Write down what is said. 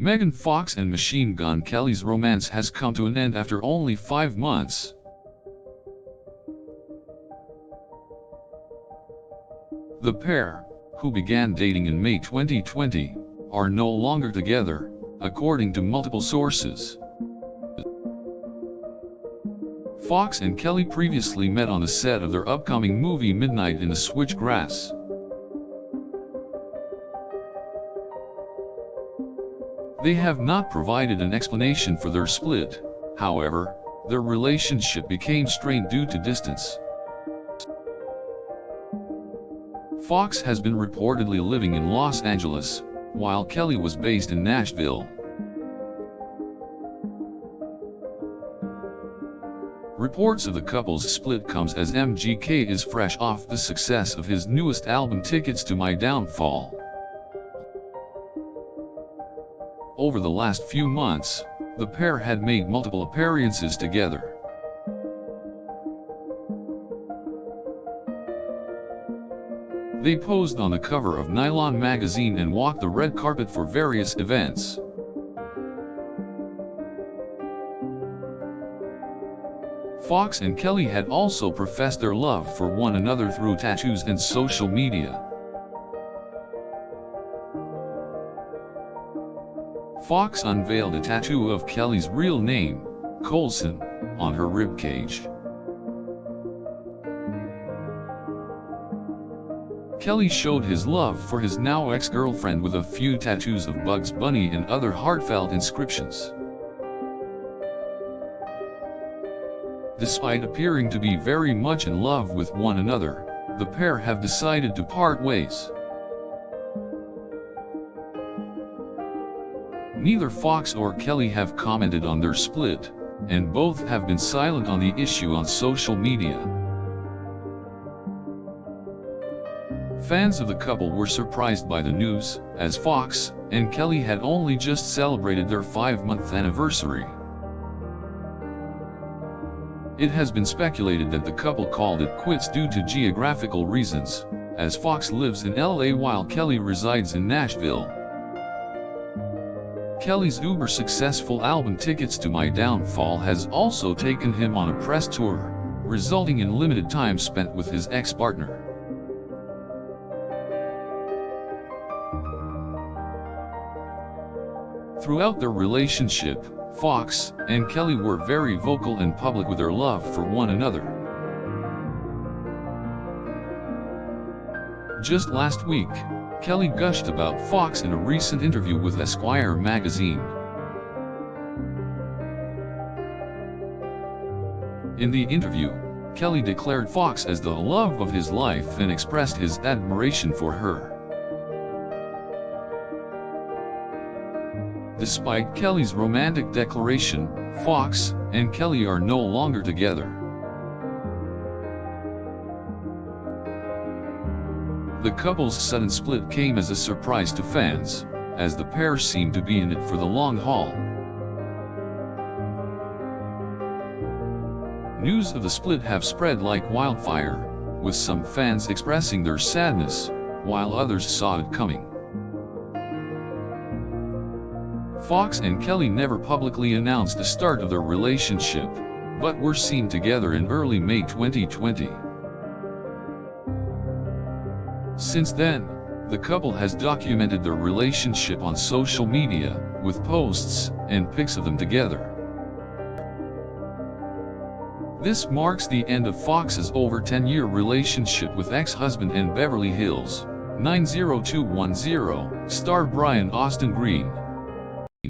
Megan Fox and Machine Gun Kelly's romance has come to an end after only 5 months. The pair, who began dating in May 2020, are no longer together, according to multiple sources. Fox and Kelly previously met on the set of their upcoming movie Midnight in the Switchgrass. They have not provided an explanation for their split. However, their relationship became strained due to distance. Fox has been reportedly living in Los Angeles, while Kelly was based in Nashville. Reports of the couple's split comes as MGK is fresh off the success of his newest album Tickets to My Downfall. Over the last few months, the pair had made multiple appearances together. They posed on the cover of Nylon magazine and walked the red carpet for various events. Fox and Kelly had also professed their love for one another through tattoos and social media. Fox unveiled a tattoo of Kelly's real name, Colson, on her ribcage. Kelly showed his love for his now ex-girlfriend with a few tattoos of Bugs Bunny and other heartfelt inscriptions. Despite appearing to be very much in love with one another, the pair have decided to part ways. Neither Fox or Kelly have commented on their split, and both have been silent on the issue on social media. Fans of the couple were surprised by the news, as Fox and Kelly had only just celebrated their 5-month anniversary. It has been speculated that the couple called it quits due to geographical reasons, as Fox lives in LA while Kelly resides in Nashville. Kelly's uber-successful album Tickets to My Downfall has also taken him on a press tour, resulting in limited time spent with his ex-partner. Throughout their relationship, Fox and Kelly were very vocal and public with their love for one another. Just last week, Kelly gushed about Fox in a recent interview with Esquire magazine. In the interview, Kelly declared Fox as the love of his life and expressed his admiration for her. Despite Kelly's romantic declaration, Fox and Kelly are no longer together. The couple's sudden split came as a surprise to fans, as the pair seemed to be in it for the long haul. News of the split have spread like wildfire, with some fans expressing their sadness, while others saw it coming. Fox and Kelly never publicly announced the start of their relationship, but were seen together in early May 2020. Since then, the couple has documented their relationship on social media, with posts and pics of them together. This marks the end of Fox's over 10-year relationship with ex-husband in Beverly Hills, 90210, star Brian Austin Green.